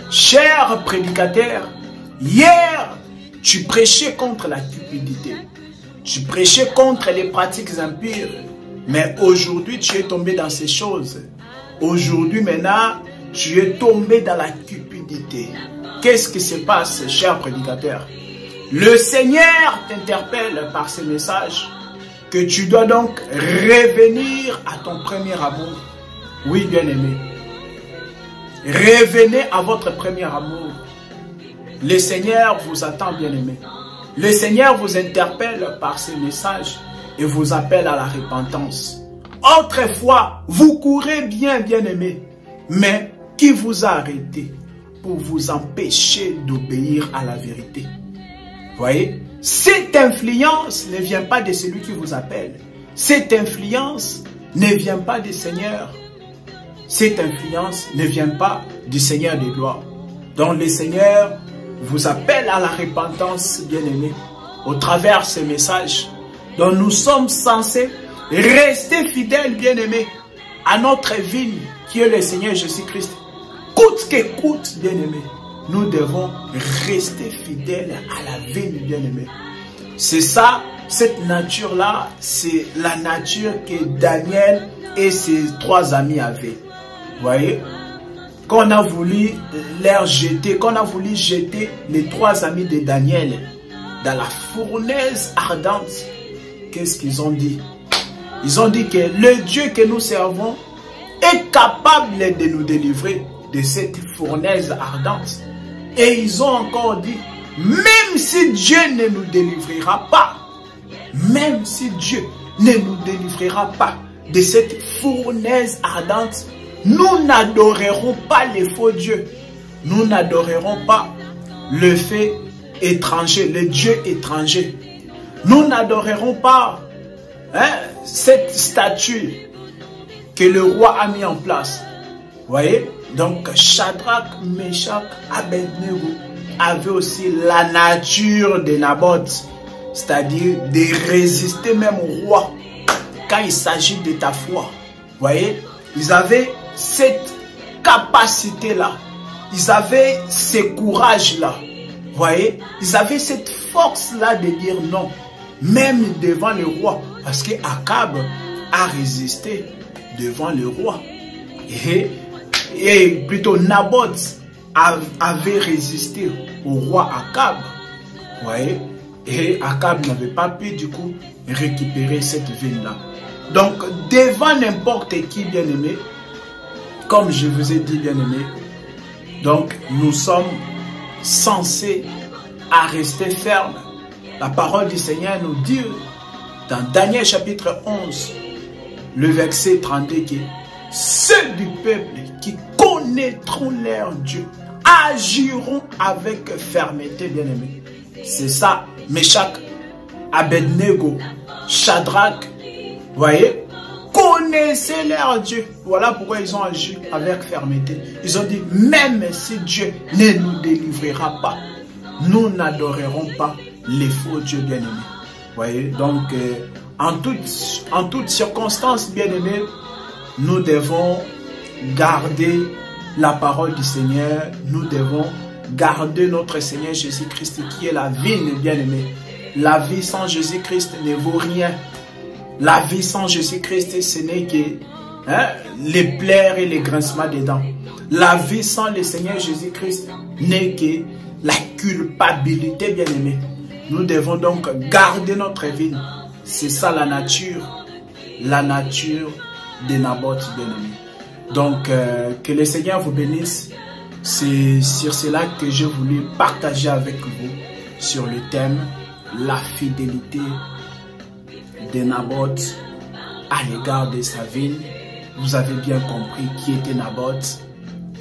Cher prédicateur, hier, tu prêchais contre la cupidité. Tu prêchais contre les pratiques impures. Mais aujourd'hui, tu es tombé dans ces choses. Aujourd'hui, maintenant, tu es tombé dans la cupidité. Qu'est-ce qui se passe, cher prédicateur? Le Seigneur t'interpelle par ce message que tu dois donc revenir à ton premier amour. Oui, bien-aimé. Revenez à votre premier amour. Le Seigneur vous attend, bien-aimé. Le Seigneur vous interpelle par ce message et vous appelle à la repentance. Autrefois, vous courez bien, bien-aimé, mais qui vous a arrêté pour vous empêcher d'obéir à la vérité? Voyez, cette influence ne vient pas de celui qui vous appelle. Cette influence ne vient pas du Seigneur. Cette influence ne vient pas du Seigneur des gloires. Donc le Seigneur vous appelle à la repentance, bien-aimé, au travers de ce message. Donc nous sommes censés rester fidèles, bien-aimé, à notre vigne qui est le Seigneur Jésus-Christ. Coûte que coûte, bien-aimé, nous devons rester fidèles à la vigne, bien-aimé. C'est ça, cette nature-là, c'est la nature que Daniel et ses 3 amis avaient. Vous voyez? Quand on a voulu leur jeter, quand on a voulu jeter les 3 amis de Daniel dans la fournaise ardente, qu'est-ce qu'ils ont dit? Ils ont dit que le Dieu que nous servons est capable de nous délivrer de cette fournaise ardente. Et ils ont encore dit, même si Dieu ne nous délivrera pas, même si Dieu ne nous délivrera pas de cette fournaise ardente, nous n'adorerons pas les faux dieux. Nous n'adorerons pas le fait étranger, le Dieu étranger. Nous n'adorerons pas cette statue que le roi a mis en place. Vous voyez? Donc, Shadrach, Meshach, Abednego avaient aussi la nature de Naboth, c'est-à-dire de résister même au roi quand il s'agit de ta foi. Vous voyez? Ils avaient cette capacité-là. Ils avaient ce courage-là. Vous voyez? Ils avaient cette force-là de dire non, même devant le roi. Parce que Akab a résisté devant le roi. Et plutôt Naboth avait résisté au roi Akab. Vous voyez? Et Akab n'avait pas pu du coup récupérer cette ville-là. Donc devant n'importe qui, bien-aimé, comme je vous ai dit, bien-aimé, donc nous sommes censés à rester fermes. La parole du Seigneur nous dit dans Daniel chapitre 11, le verset 32, que ceux du peuple qui connaîtront leur Dieu agiront avec fermeté, bien-aimé. C'est ça, Meshach, Abednego, Shadrach, vous voyez, connaissaient leur Dieu. Voilà pourquoi ils ont agi avec fermeté. Ils ont dit, même si Dieu ne nous délivrera pas, nous n'adorerons pas les faux dieux, bien-aimés. Vous voyez, donc en toutes circonstances, bien-aimés, nous devons garder la parole du Seigneur. Nous devons garder notre Seigneur Jésus-Christ qui est la vigne, bien-aimé. La vie sans Jésus-Christ ne vaut rien. La vie sans Jésus-Christ, ce n'est que les plaies et les grincements des dents. La vie sans le Seigneur Jésus-Christ n'est que la culpabilité, bien-aimé. Nous devons donc garder notre vie. C'est ça la nature de Naboth, bien-aimé. Donc, que le Seigneur vous bénisse. C'est sur cela que j'ai voulu partager avec vous sur le thème la fidélité de Naboth à l'égard de sa ville. Vous avez bien compris qui était Naboth.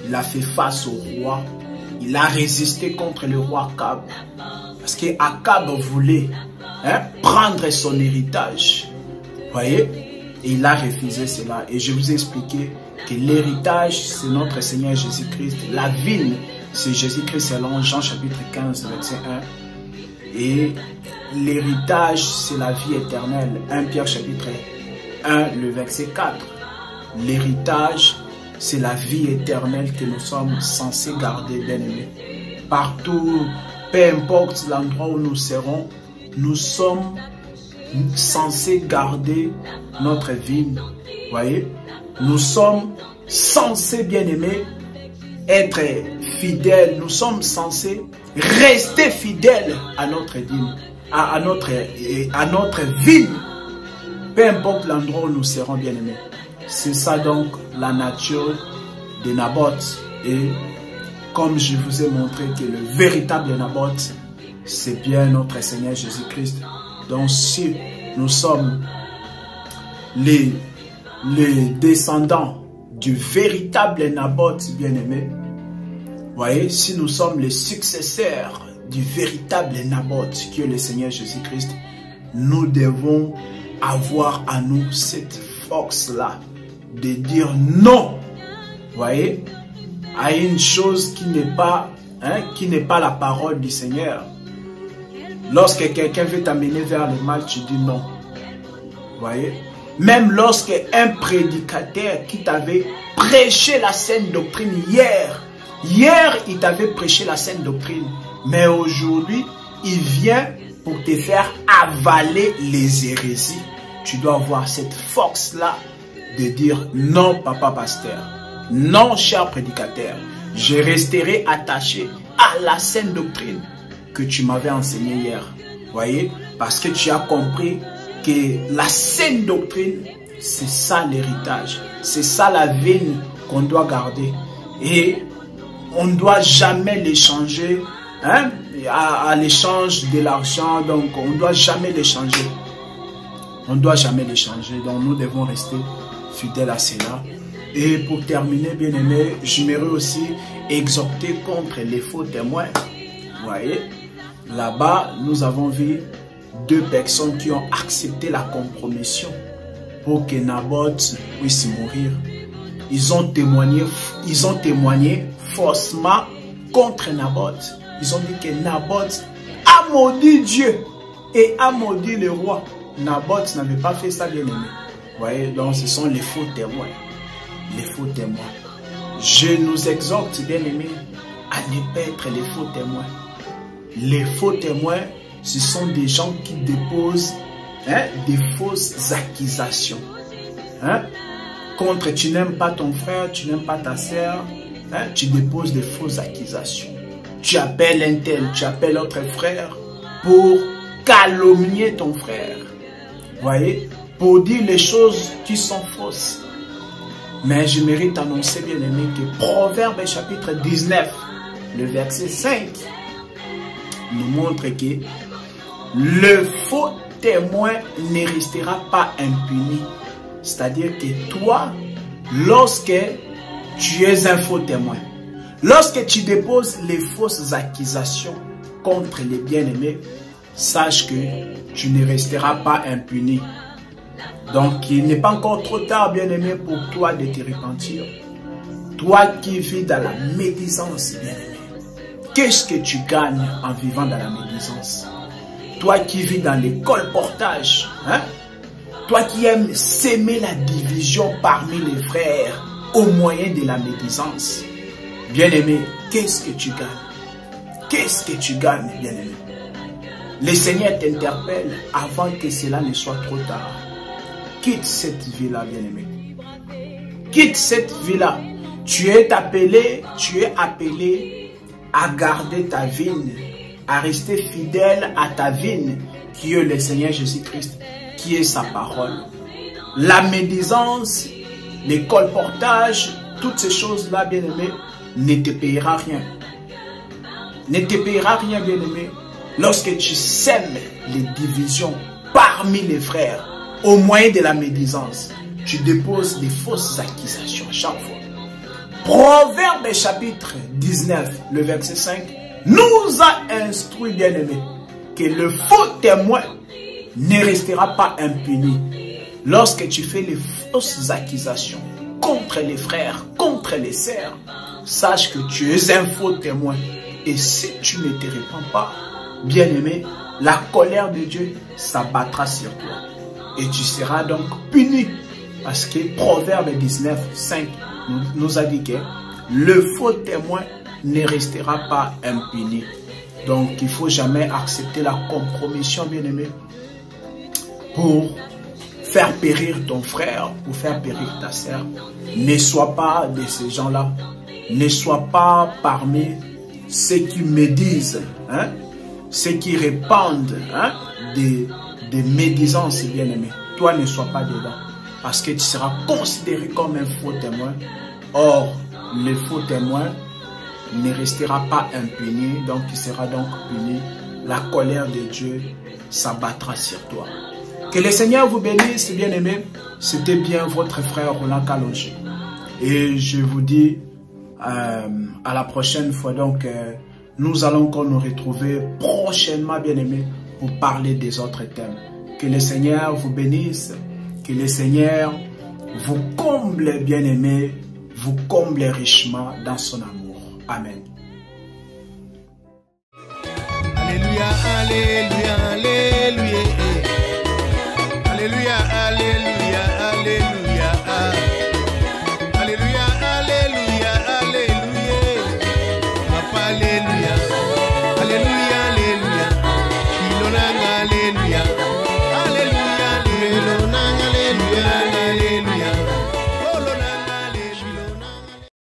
Il a fait face au roi. Il a résisté contre le roi Akab. Parce qu'Akab voulait prendre son héritage. Vous voyez? Et il a refusé cela. Et je vous ai expliqué que l'héritage, c'est notre Seigneur Jésus-Christ. La ville, c'est Jésus-Christ selon Jean chapitre 15, verset 1. Et l'héritage, c'est la vie éternelle. 1 Pierre chapitre 1, le verset 4. L'héritage, c'est la vie éternelle que nous sommes censés garder, bien-aimés. Partout, peu importe l'endroit où nous serons, nous sommes censés garder notre vie. Vous voyez? Nous sommes censés, bien-aimés, être fidèles. Nous sommes censés rester fidèle à notre dîme, à notre vie, peu importe l'endroit où nous serons bien-aimés. C'est ça donc la nature de Naboth. Et comme je vous ai montré que le véritable Naboth, c'est bien notre Seigneur Jésus-Christ. Donc si nous sommes les descendants du véritable Naboth bien-aimé, voyez, si nous sommes les successeurs du véritable Naboth qui est le Seigneur Jésus-Christ, nous devons avoir à nous cette force-là de dire non, voyez, à une chose qui n'est pas la parole du Seigneur. Lorsque quelqu'un veut t'amener vers le mal, tu dis non. Voyez? Même lorsque un prédicateur qui t'avait prêché la saine doctrine hier, il t'avait prêché la saine doctrine, mais aujourd'hui, il vient pour te faire avaler les hérésies. Tu dois avoir cette force-là de dire non, papa pasteur, non, cher prédicateur, je resterai attaché à la saine doctrine que tu m'avais enseigné hier. Voyez, parce que tu as compris que la saine doctrine, c'est ça l'héritage, c'est ça la vigne qu'on doit garder. Et on ne doit jamais l'échanger à l'échange de l'argent, donc on ne doit jamais l'échanger. On ne doit jamais l'échanger, donc nous devons rester fidèles à cela. Et pour terminer, bien-aimés, j'aimerais aussi exhorter contre les faux témoins. Vous voyez, là-bas, nous avons vu deux personnes qui ont accepté la compromission pour que Naboth puisse mourir. Ils ont témoigné faussement contre Naboth. Ils ont dit que Naboth a maudit Dieu et a maudit le roi. Naboth n'avait pas fait ça, bien-aimé. Vous voyez, donc ce sont les faux témoins. Les faux témoins. Je nous exhorte, bien-aimés, à ne pas être les faux témoins. Les faux témoins, ce sont des gens qui déposent des fausses accusations. Contre, tu n'aimes pas ton frère, tu n'aimes pas ta sœur, tu déposes des fausses accusations. Tu appelles un tel, tu appelles l'autre frère pour calomnier ton frère. Voyez, pour dire les choses qui sont fausses. Mais je mérite d'annoncer, bien aimé, que Proverbe chapitre 19, le verset 5, nous montre que le faux témoin ne restera pas impuni. C'est-à-dire que toi, lorsque tu es un faux témoin, lorsque tu déposes les fausses accusations contre les bien-aimés, sache que tu ne resteras pas impuni. Donc, il n'est pas encore trop tard, bien-aimé, pour toi de te repentir. Toi qui vis dans la médisance, bien-aimé, qu'est-ce que tu gagnes en vivant dans la médisance? Toi qui vis dans les colportages, toi qui aimes s'aimer la division parmi les frères au moyen de la médisance, bien-aimé, qu'est-ce que tu gagnes? Qu'est-ce que tu gagnes, bien-aimé? Le Seigneur t'interpelle avant que cela ne soit trop tard. Quitte cette vie-là, bien-aimé. Quitte cette vie-là. Tu es appelé à garder ta vigne, à rester fidèle à ta vigne, qui est le Seigneur Jésus-Christ, qui est sa parole. La médisance, les colportages, toutes ces choses-là, bien-aimé, ne te payera rien. Ne te payera rien, bien-aimé, lorsque tu sèmes les divisions parmi les frères, au moyen de la médisance, tu déposes des fausses accusations à chaque fois. Proverbe chapitre 19, le verset 5, nous a instruit, bien-aimé, que le faux témoin ne restera pas impuni. Lorsque tu fais les fausses accusations contre les frères, contre les sœurs, sache que tu es un faux témoin. Et si tu ne te répands pas, bien-aimé, la colère de Dieu s'abattra sur toi. Et tu seras donc puni. Parce que Proverbe 19, 5 nous a dit que le faux témoin ne restera pas impuni. Donc il ne faut jamais accepter la compromission, bien-aimé, pour faire périr ton frère, pour faire périr ta sœur. Ne sois pas de ces gens-là. Ne sois pas parmi ceux qui médisent, hein, ceux qui répandent hein, des médisances, bien-aimé. Toi, ne sois pas dedans. Parce que tu seras considéré comme un faux témoin. Or, le faux témoin ne restera pas impuni, donc il sera donc puni. La colère de Dieu s'abattra sur toi. Que le Seigneur vous bénisse, bien-aimé. C'était bien votre frère Roland Kalonji. Et je vous dis à la prochaine fois. Donc, nous allons encore nous retrouver prochainement, bien-aimé, pour parler des autres thèmes. Que le Seigneur vous bénisse. Que le Seigneur vous comble, bien-aimé, vous comble richement dans son amour. Amen.